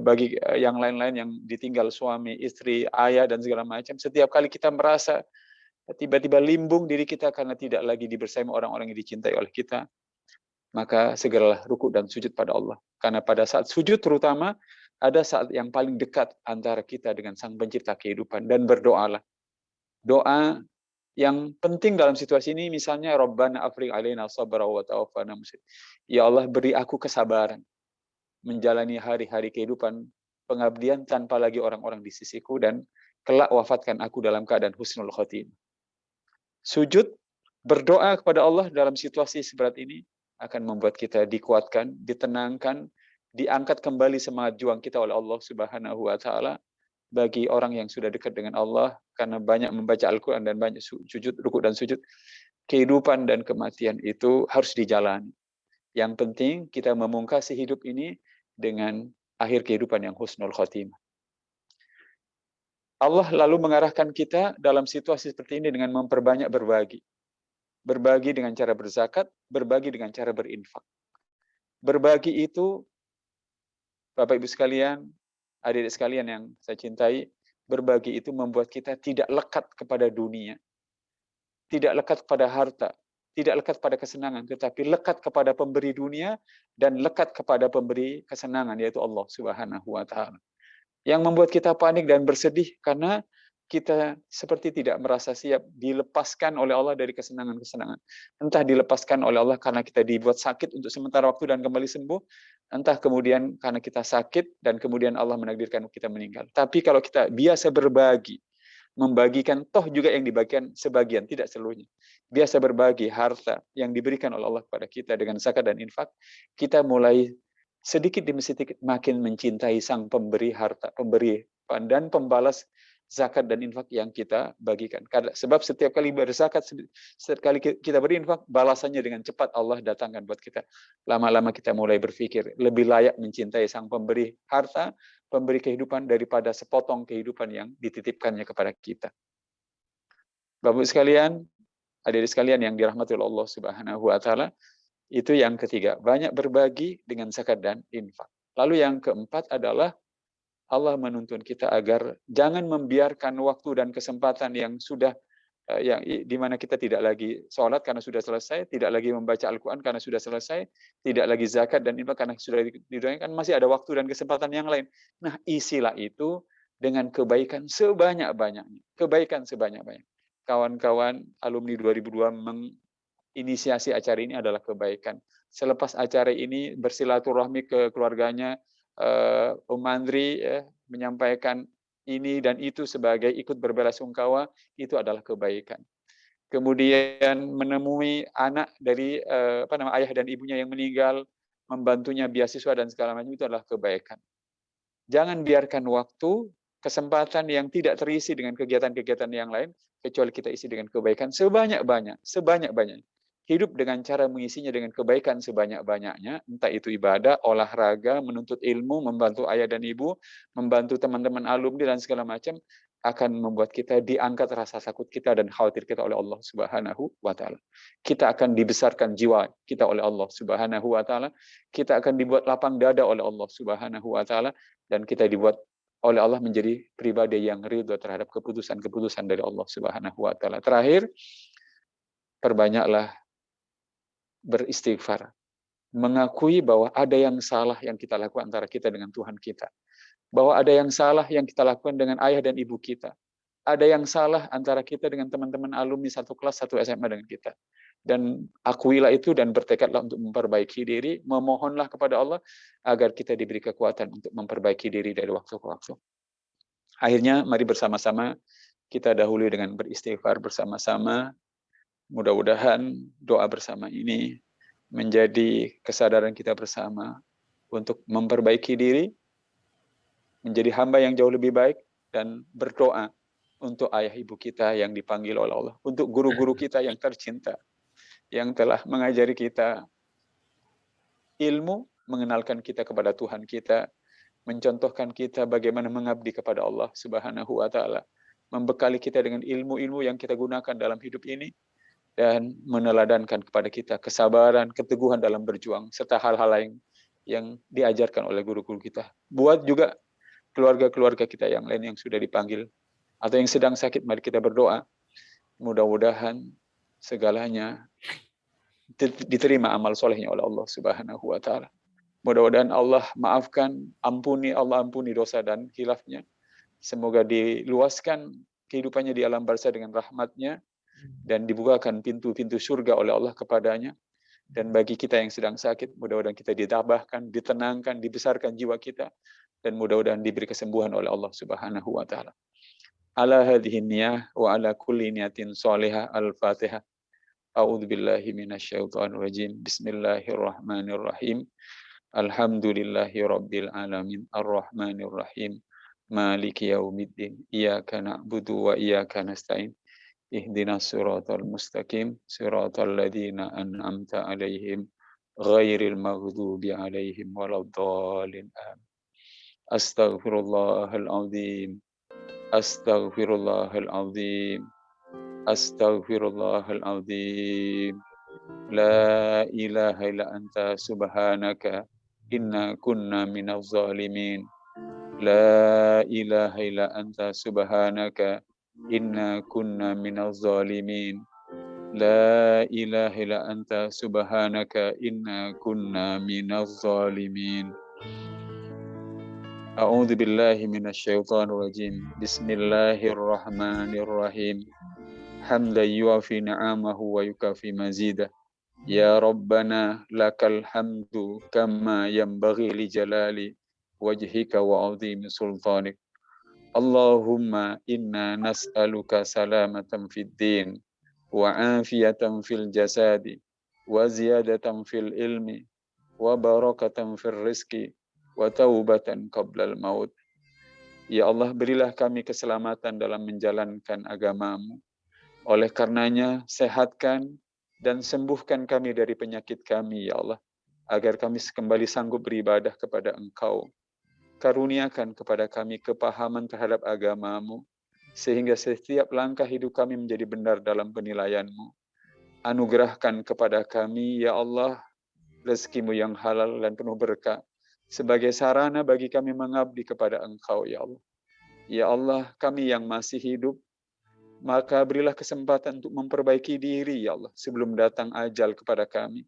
bagi yang lain-lain yang ditinggal suami, istri, ayah, dan segala macam, setiap kali kita merasa tiba-tiba limbung diri kita karena tidak lagi dibersama orang-orang yang dicintai oleh kita, maka segeralah rukuk dan sujud pada Allah. Karena pada saat sujud terutama, ada saat yang paling dekat antara kita dengan Sang Pencipta kehidupan, dan berdoalah. Doa yang penting dalam situasi ini, misalnya, Rabbana afrigh alaina sabra wa tawaffana muslimin. Ya Allah, beri aku kesabaran menjalani hari-hari kehidupan pengabdian tanpa lagi orang-orang di sisiku, dan kelak wafatkan aku dalam keadaan husnul khotimah. Sujud, berdoa kepada Allah dalam situasi seberat ini akan membuat kita dikuatkan, ditenangkan, diangkat kembali semangat juang kita oleh Allah Subhanahu wa taala. Bagi orang yang sudah dekat dengan Allah karena banyak membaca Al-Qur'an dan banyak sujud, rukuk dan sujud, kehidupan dan kematian itu harus dijalani. Yang penting kita memungkasi hidup ini dengan akhir kehidupan yang husnul khotimah. Allah lalu mengarahkan kita dalam situasi seperti ini dengan memperbanyak berbagi. Berbagi dengan cara berzakat, berbagi dengan cara berinfak. Berbagi itu, Bapak Ibu sekalian, adik-adik sekalian yang saya cintai, berbagi itu membuat kita tidak lekat kepada dunia, tidak lekat kepada harta, tidak lekat pada kesenangan, tetapi lekat kepada pemberi dunia dan lekat kepada pemberi kesenangan, yaitu Allah Subhanahu wa taala. Yang membuat kita panik dan bersedih karena kita seperti tidak merasa siap dilepaskan oleh Allah dari kesenangan-kesenangan. Entah dilepaskan oleh Allah karena kita dibuat sakit untuk sementara waktu dan kembali sembuh, entah kemudian karena kita sakit dan kemudian Allah menakdirkan kita meninggal. Tapi kalau kita biasa berbagi, membagikan, toh juga yang dibagikan sebagian, tidak seluruhnya. Biasa berbagi harta yang diberikan oleh Allah kepada kita dengan zakat dan infak, kita mulai sedikit demi sedikit makin mencintai sang pemberi harta, pemberi dan pembalas zakat dan infak yang kita bagikan. Sebab setiap kali berzakat, setiap kali kita berinfak, balasannya dengan cepat Allah datangkan buat kita. Lama-lama kita mulai berpikir, lebih layak mencintai sang pemberi harta, pemberi kehidupan daripada sepotong kehidupan yang dititipkannya kepada kita. Bapak sekalian, adik-adik sekalian yang dirahmati oleh Allah Subhanahu wa taala, itu yang ketiga, banyak berbagi dengan zakat dan infak. Lalu yang keempat adalah Allah menuntun kita agar jangan membiarkan waktu dan kesempatan yang sudah yang di mana kita tidak lagi sholat karena sudah selesai, tidak lagi membaca Al-Quran karena sudah selesai, tidak lagi zakat dan infak karena sudah didoakan, masih ada waktu dan kesempatan yang lain. Nah, isilah itu dengan kebaikan sebanyak-banyaknya. Kebaikan sebanyak-banyaknya. Kawan-kawan alumni 2002 menginisiasi acara ini adalah kebaikan. Selepas acara ini bersilaturahmi ke keluarganya, Mandri menyampaikan ini dan itu sebagai ikut berbelasungkawa, itu adalah kebaikan. Kemudian menemui anak dari ayah dan ibunya yang meninggal, membantunya beasiswa dan segala macam, itu adalah kebaikan. Jangan biarkan waktu, kesempatan yang tidak terisi dengan kegiatan-kegiatan yang lain, kecuali kita isi dengan kebaikan sebanyak-banyak. Hidup dengan cara mengisinya dengan kebaikan sebanyak-banyaknya, entah itu ibadah, olahraga, menuntut ilmu, membantu ayah dan ibu, membantu teman-teman alumni dan segala macam, akan membuat kita diangkat rasa takut kita dan khawatir kita oleh Allah Subhanahu wa taala. Kita akan dibesarkan jiwa kita oleh Allah Subhanahu wa taala, kita akan dibuat lapang dada oleh Allah Subhanahu wa taala, dan kita dibuat oleh Allah menjadi pribadi yang ridho terhadap keputusan-keputusan dari Allah Subhanahu wa taala. Terakhir, perbanyaklah beristighfar, mengakui bahwa ada yang salah yang kita lakukan antara kita dengan Tuhan kita, bahwa ada yang salah yang kita lakukan dengan ayah dan ibu kita, ada yang salah antara kita dengan teman-teman alumni satu kelas, satu SMA dengan kita, dan akuilah itu dan bertekadlah untuk memperbaiki diri, memohonlah kepada Allah agar kita diberi kekuatan untuk memperbaiki diri dari waktu ke waktu. Akhirnya mari bersama-sama kita dahului dengan beristighfar bersama-sama. Mudah-mudahan doa bersama ini menjadi kesadaran kita bersama untuk memperbaiki diri, menjadi hamba yang jauh lebih baik, dan berdoa untuk ayah ibu kita yang dipanggil oleh Allah, untuk guru-guru kita yang tercinta, yang telah mengajari kita ilmu, mengenalkan kita kepada Tuhan kita, mencontohkan kita bagaimana mengabdi kepada Allah Subhanahu wa taala, membekali kita dengan ilmu-ilmu yang kita gunakan dalam hidup ini, dan meneladankan kepada kita kesabaran, keteguhan dalam berjuang, serta hal-hal lain yang diajarkan oleh guru-guru kita. Buat juga keluarga-keluarga kita yang lain yang sudah dipanggil, atau yang sedang sakit, mari kita berdoa. Mudah-mudahan segalanya diterima amal solehnya oleh Allah Subhanahu wa taala. Mudah-mudahan Allah maafkan, Allah ampuni dosa dan khilafnya. Semoga diluaskan kehidupannya di alam barzah dengan rahmatnya, dan dibukakan pintu-pintu surga oleh Allah kepadanya. Dan bagi kita yang sedang sakit, mudah-mudahan kita ditabahkan, ditenangkan, dibesarkan jiwa kita, dan mudah-mudahan diberi kesembuhan oleh Allah Subhanahu wa taala. Ala hadhihi niyah wa ala kulli niyatin shalihah. Al-Fatihah. A'udzu billahi minasyaitonir rajim. Bismillahirrahmanirrahim. Alhamdulillahi rabbil alamin. Arrahmanir rahim. Maliki yaumiddin. Iyyaka na'budu wa iyyaka nasta'in. Ihdinas siratal mustaqim. Siratal ladzina an'amta 'alaihim ghairil maghdubi 'alaihim waladdallin. Astaghfirullahal azim. Astaghfirullahal azim. Astaghfirullahal azim. La ilaha illa anta subhanaka inna kunna minaz zalimin. La ilaha illa anta subhanaka inna kunna minaz zalimin. La ilaha illa anta subhanaka inna kunna minaz zalimin. A'udzu billahi minasyaitonir rajim. Bismillahirrahmanirrahim. Hamdan yuafi ni'amahu wa yukafi mazidah. Ya Rabbana lakal hamdu kama yanbaghi li jalali wajhika wa 'azimi sultanik. Allahumma inna nas'aluka salamatan fid din wa 'afiyatan fil jasadi wa ziyadatan fil ilmi wa barakatan fil rizqi wa taubatan qablal maut. Ya Allah, berilah kami keselamatan dalam menjalankan agamamu. Oleh karenanya, sehatkan dan sembuhkan kami dari penyakit kami, ya Allah, agar kami kembali sanggup beribadah kepada Engkau. Karuniakan kepada kami kepahaman terhadap agamamu, sehingga setiap langkah hidup kami menjadi benar dalam penilaian-Mu. Anugerahkan kepada kami, ya Allah, rezeki-Mu yang halal dan penuh berkah, sebagai sarana bagi kami mengabdi kepada Engkau, ya Allah. Ya Allah, kami yang masih hidup, maka berilah kesempatan untuk memperbaiki diri, ya Allah, sebelum datang ajal kepada kami.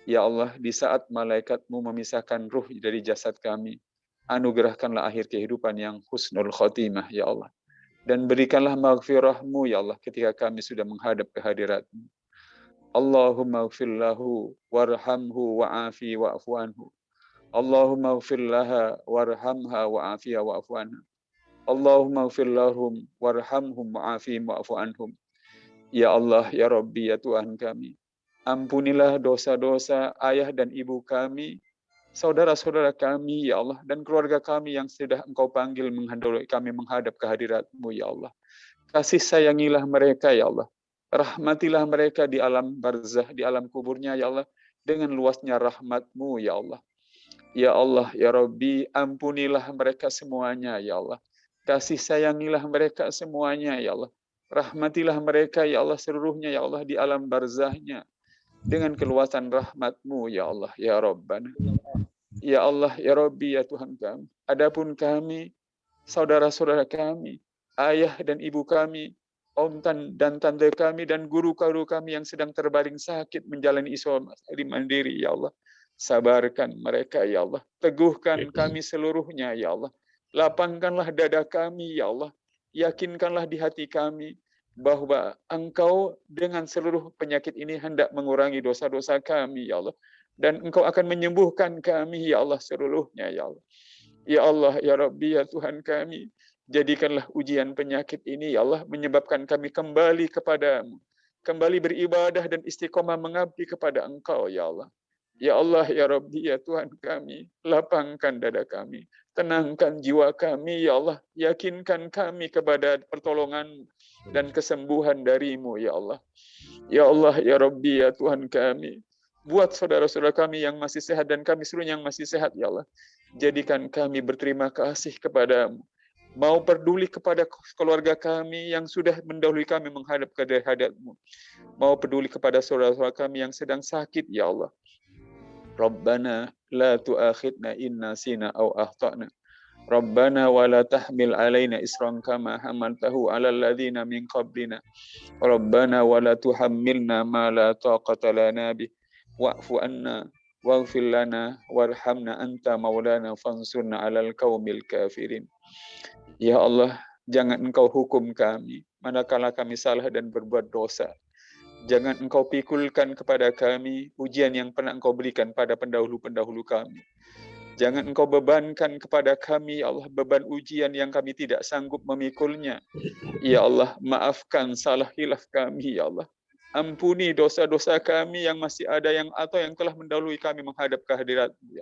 Ya Allah, di saat malaikat-Mu memisahkan ruh dari jasad kami, anugerahkanlah akhir kehidupan yang husnul khotimah, ya Allah. Dan berikanlah maghfirah-Mu, ya Allah, ketika kami sudah menghadap kehadirat-Mu. Allahumma ighfir lahu warhamhu wa'afi wa'fu anhu. Allahumma ighfir laha warhamha wa'afiha wa'fu anha. Allahumma ighfir lahum warhamhum wa'afihim wa'fu anhum. Ya Allah, ya Rabbi, ya Tuhan kami, ampunilah dosa-dosa ayah dan ibu kami, saudara-saudara kami, ya Allah, dan keluarga kami yang sudah Engkau panggil menghendaki kami menghadap kehadirat-Mu, ya Allah. Kasih sayangilah mereka, ya Allah. Rahmatilah mereka di alam barzah, di alam kuburnya, ya Allah, dengan luasnya rahmat-Mu, ya Allah. Ya Allah, ya Rabbi, ampunilah mereka semuanya, ya Allah. Kasih sayangilah mereka semuanya, ya Allah. Rahmatilah mereka, ya Allah, seluruhnya, ya Allah, di alam barzahnya, dengan keluasan rahmat-Mu, ya Allah, ya Rabbana. Ya Allah, ya Rabbi, ya Tuhan kami. Adapun kami, saudara-saudara kami, ayah dan ibu kami, om dan tante kami, dan guru-guru kami yang sedang terbaring sakit menjalani isolasi mandiri, ya Allah. Sabarkan mereka, ya Allah. Teguhkan kami seluruhnya, ya Allah. Lapangkanlah dada kami, ya Allah. Yakinkanlah di hati kami bahwa Engkau dengan seluruh penyakit ini hendak mengurangi dosa-dosa kami, ya Allah. Dan Engkau akan menyembuhkan kami, ya Allah, seluruhnya, ya Allah. Ya Allah, ya Rabbi, ya Tuhan kami, jadikanlah ujian penyakit ini, ya Allah, menyebabkan kami kembali kepadamu. Kembali beribadah dan istiqomah mengabdi kepada Engkau, ya Allah. Ya Allah, ya Rabbi, ya Tuhan kami, lapangkan dada kami, tenangkan jiwa kami, ya Allah, yakinkan kami kepada pertolongan dan kesembuhan dari-Mu, ya Allah. Ya Allah, ya Rabbi, ya Tuhan kami, buat saudara-saudara kami yang masih sehat dan kami seluruhnya yang masih sehat, ya Allah. Jadikan kami berterima kasih kepada-Mu, mau peduli kepada keluarga kami yang sudah mendahului kami menghadap ke hadirat-Mu, mau peduli kepada saudara-saudara kami yang sedang sakit, ya Allah. Rabbana la tu'akhidna in nasina aw akhtana. Rabbana wa la tahmil alaina isran kama hamaltahu 'alal ladzina min qablina. Rabbana wa la tuhammilna ma la taqata lana bih. Wa'fu anna waghfir lana warhamna anta maulana fansurna 'alal qaumil kafirin. Ya Allah, jangan Engkau hukum kami manakala kami salah dan berbuat dosa. Jangan Engkau pikulkan kepada kami ujian yang pernah Engkau berikan pada pendahulu-pendahulu kami. Jangan Engkau bebankan kepada kami, ya Allah, beban ujian yang kami tidak sanggup memikulnya. Ya Allah, maafkan salah hilaf kami, ya Allah. Ampuni dosa-dosa kami yang masih ada atau yang telah mendahului kami menghadap kehadirat-Mu.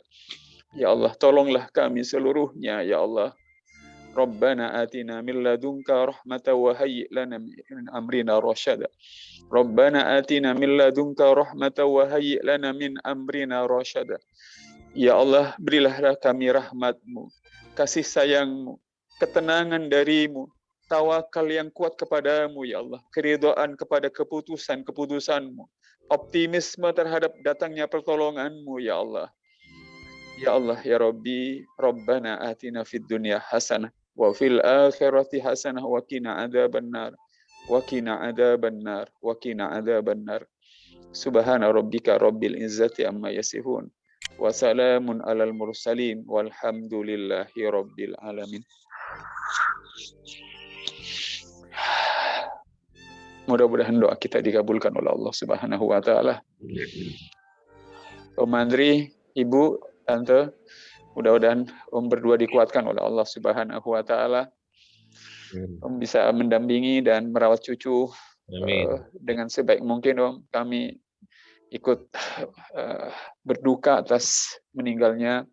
Ya Allah, tolonglah kami seluruhnya, ya Allah. Rabbana atina min ladunka rahmatan wa hayyi' lana min amrina rasyada. Rabbana atina min ladunka rahmatan wa hayyi' lana min amrina rasyada. Ya Allah, berilah kami rahmat-Mu, kasih sayang-Mu, ketenangan dari-Mu, tawakal yang kuat kepadamu, ya Allah, keridhaan kepada keputusan-keputusan-Mu, optimisme terhadap datangnya pertolongan-Mu, ya Allah. Ya Allah, ya Rabbi, Rabbana atina fid dunya hasanah, wa fil akhirati hasanah, wa qina adzabannar, wa qina adzabannar, wa qina adzabannar. Subhana rabbika rabbil izzati amma yasifun. Wassalamun alal mursalin walhamdulillahi rabbil alamin. Mudah-mudahan doa kita dikabulkan oleh Allah Subhanahu wa taala. Om Andri, Ibu, Tante, mudah-mudahan Om berdua dikuatkan oleh Allah Subhanahu wa taala. Om bisa mendampingi dan merawat cucu dengan sebaik mungkin, Om. Kami ikut berduka atas meninggalnya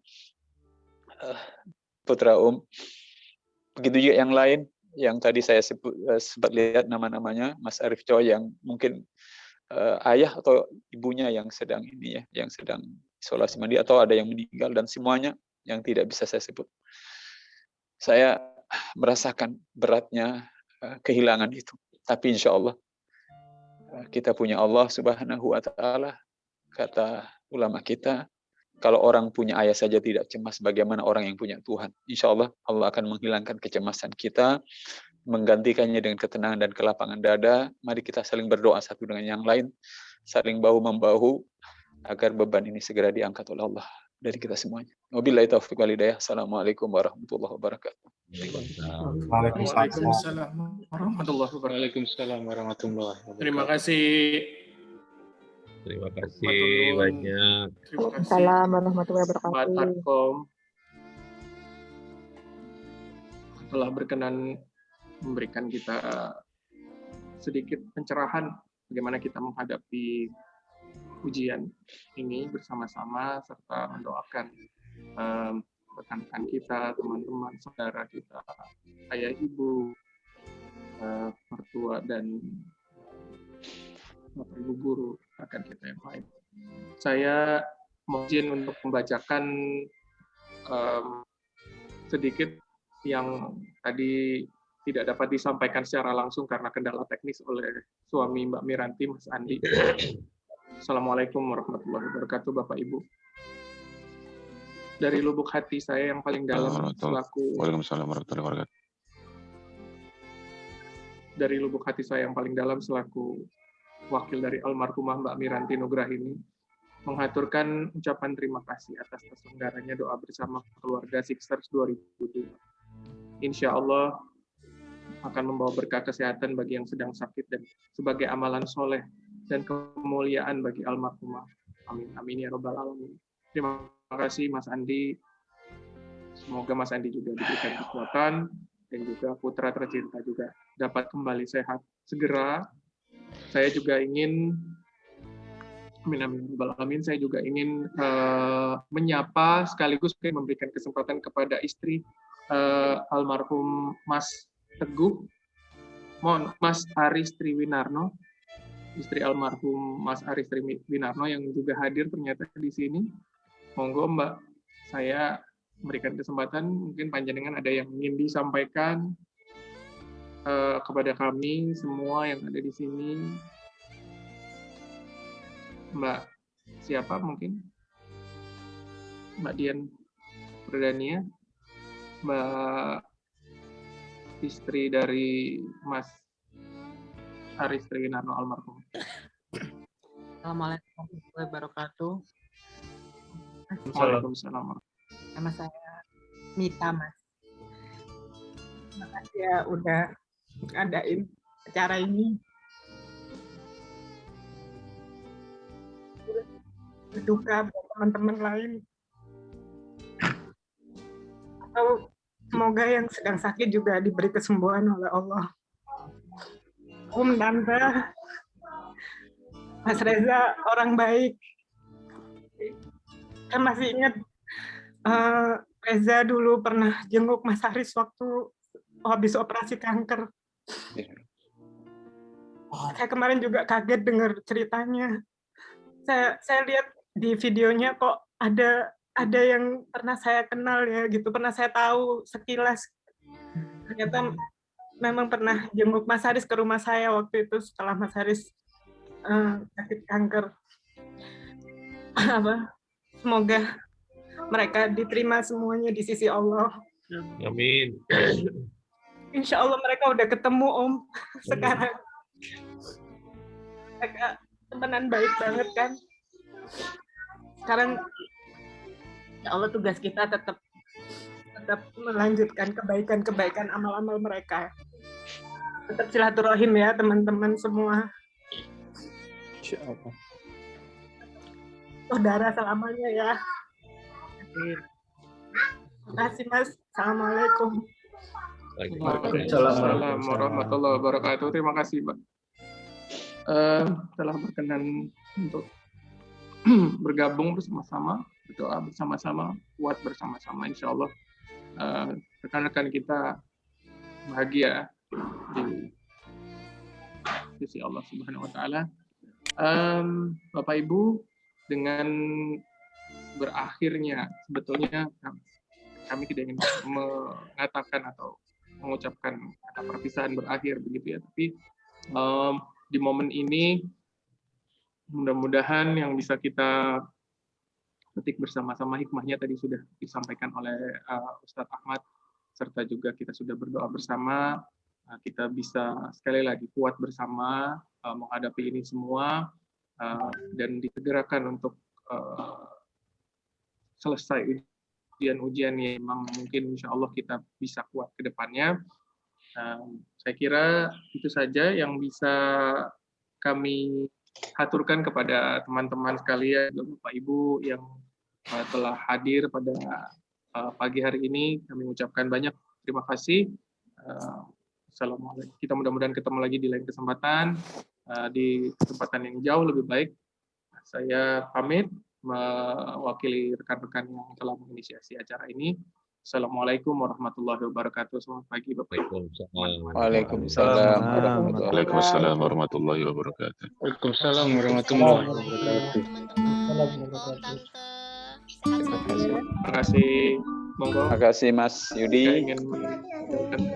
putra Om. Begitu juga yang lain yang tadi saya sempat lihat nama-namanya, Mas Arif Choi yang mungkin ayah atau ibunya yang sedang ini ya, yang sedang isolasi mandiri atau ada yang meninggal, dan semuanya yang tidak bisa saya sebut. Saya merasakan beratnya kehilangan itu. Tapi insya Allah kita punya Allah Subhanahu wa taala. Kata ulama kita, kalau orang punya ayah saja tidak cemas, bagaimana orang yang punya Tuhan? Insya Allah Allah akan menghilangkan kecemasan kita, menggantikannya dengan ketenangan dan kelapangan dada. Mari kita saling berdoa satu dengan yang lain, saling bahu-membahu agar beban ini segera diangkat oleh Allah dari kita semuanya. Wabillahi taufiq wal hidayah. Assalamualaikum warahmatullahi wabarakatuh. Waalaikumsalam warahmatullahi wabarakatuh. Waalaikumsalam warahmatullahi wabarakatuh. Terima kasih. Terima kasih banyak. Terima kasih. Assalamualaikum warahmatullahi wabarakatuh. Pak Tarkom telah berkenan memberikan kita sedikit pencerahan bagaimana kita menghadapi ujian ini bersama-sama, serta mendoakan rekan-rekan kita, teman-teman, saudara kita, ayah, ibu, mertua, dan bapak ibu guru, rekan kita yang lain. Saya mau izin untuk membacakan sedikit yang tadi tidak dapat disampaikan secara langsung karena kendala teknis oleh suami Mbak Miranti, Mas Andi. Assalamualaikum warahmatullahi wabarakatuh, Bapak Ibu. Dari lubuk hati saya yang paling dalam selaku Waalaikumsalam warahmatullahi wabarakatuh. Dari lubuk hati saya yang paling dalam selaku wakil dari almarhumah Mbak Miranti Nugrahini, menghaturkan ucapan terima kasih atas terselenggaranya doa bersama keluarga Sixers 2002. Insya Allah akan membawa berkah kesehatan bagi yang sedang sakit dan sebagai amalan soleh dan kemuliaan bagi almarhumah. Amin, amin ya robbal alamin. Terima kasih Mas Andi. Semoga Mas Andi juga diberikan kekuatan dan juga putra tercinta juga dapat kembali sehat segera. Saya juga ingin, amin amin ya robbal alamin, saya juga ingin menyapa sekaligus memberikan kesempatan kepada istri almarhum Mas Teguh, Mas Aris Triwinarno, istri almarhum Mas Aris Triwinarno yang juga hadir ternyata di sini. Monggo Mbak, saya memberikan kesempatan, mungkin panjenengan ada yang ingin disampaikan kepada kami semua yang ada di sini. Mbak siapa mungkin? Mbak Dian Perdania, Mbak istri dari Mas Aris Triwinarno almarhum. Assalamualaikum warahmatullahi wabarakatuh. Waalaikumsalam. Nama saya Mita, Mas. Terima kasih ya udah ngadain acara ini. Berduka buat teman-teman lain. Atau semoga yang sedang sakit juga diberi kesembuhan oleh Allah. Tante, Mas Reza orang baik. Saya masih ingat Reza dulu pernah jenguk Mas Haris waktu habis operasi kanker. Saya kemarin juga kaget dengar ceritanya. Saya lihat di videonya kok ada yang pernah saya kenal ya gitu, pernah saya tahu sekilas. Ternyata memang pernah jenguk Mas Haris ke rumah saya waktu itu setelah Mas Haris sakit kanker. Semoga mereka diterima semuanya di sisi Allah. Amin. Insya Allah mereka udah ketemu Om sekarang. Mereka temenan baik banget kan. Sekarang ya Allah tugas kita tetap melanjutkan kebaikan-kebaikan amal-amal mereka. Tetap silaturahim ya teman-teman semua. Insya Allah. Saudara selamanya ya. Terima kasih Mas. Assalamualaikum. Waalaikumsalam warahmatullahi wabarakatuh. Terima kasih, Mbak. Telah berkenan untuk bergabung bersama-sama, berdoa bersama-sama, kuat bersama-sama. Insya Allah rekan-rekan kita bahagia di sisi Allah Subhanahu Wa Taala. Bapak Ibu, dengan berakhirnya sebetulnya kami tidak ingin mengatakan atau mengucapkan kata perpisahan berakhir begitu ya, tapi di momen ini mudah-mudahan yang bisa kita petik bersama-sama hikmahnya tadi sudah disampaikan oleh Ustadz Ahmad, serta juga kita sudah berdoa bersama, kita bisa sekali lagi kuat bersama menghadapi ini semua dan disegerakan untuk selesai ujian-ujian yang memang mungkin insya Allah kita bisa kuat ke depannya. Saya kira itu saja yang bisa kami haturkan kepada teman-teman sekalian, Bapak Ibu yang telah hadir pada pagi hari ini. Kami ucapkan banyak terima kasih. Assalamualaikum. Kita mudah-mudahan ketemu lagi di lain kesempatan, di kesempatan yang jauh lebih baik. Saya pamit mewakili rekan-rekan yang telah menginisiasi acara ini. Assalamualaikum warahmatullahi wabarakatuh. Selamat pagi Bapak Ibu. Waalaikumsalam warahmatullahi wabarakatuh. Waalaikumsalam warahmatullahi wabarakatuh. Terima kasih. Monggo. Terima kasih Mas Yudi.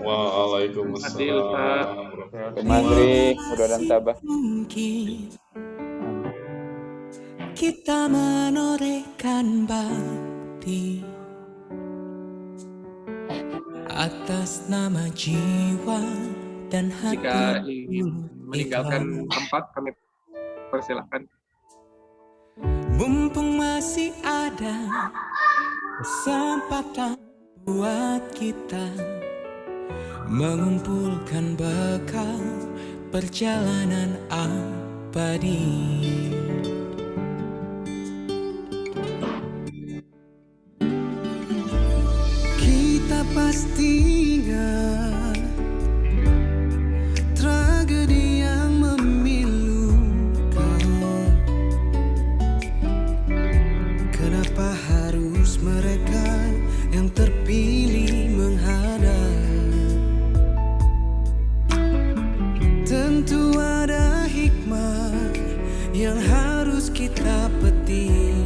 Waalaikumsalam. Kemadri, mudah dan tabah. Kita menorehkan bakti atas nama jiwa dan hati. Jika ingin meninggalkan tempat, kami persilahkan. Mumpung masih ada kesempatan buat kita mengumpulkan bekal perjalanan abadi. Pasti ingat tragedi yang memilukan. Kenapa harus mereka yang terpilih menghadap? Tentu ada hikmah yang harus kita petik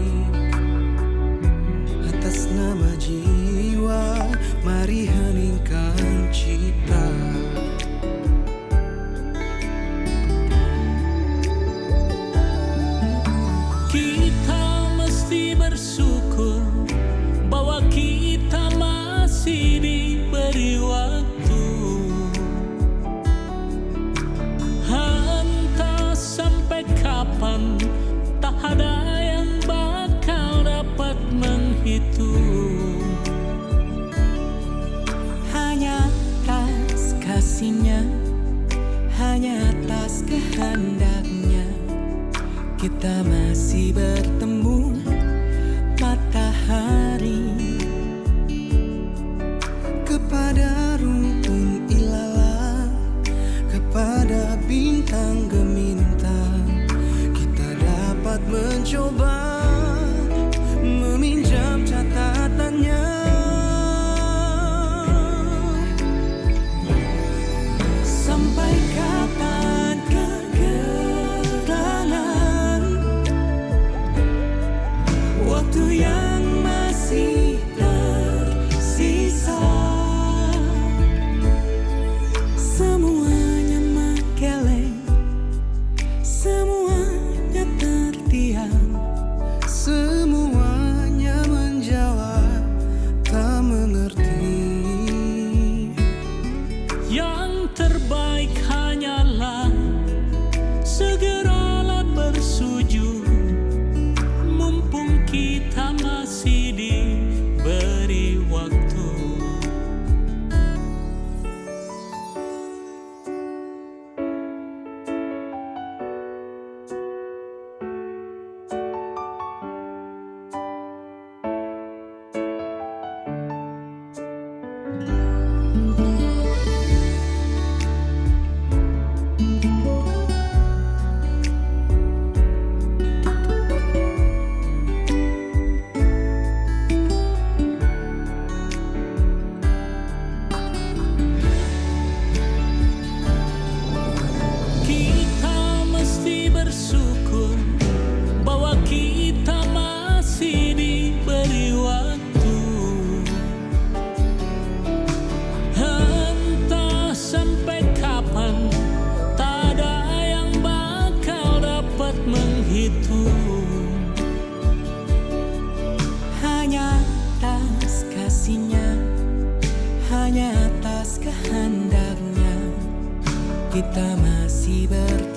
atas nama jiwa. Mari heningkan cita. Kita mesti bersyukur bahwa kita masih diberi waktu. Entah sampai kapan, tak ada yang bakal dapat menghitung. Kasihnya hanya atas kehendaknya kita masih bertemu. Mari kita masih bertemu.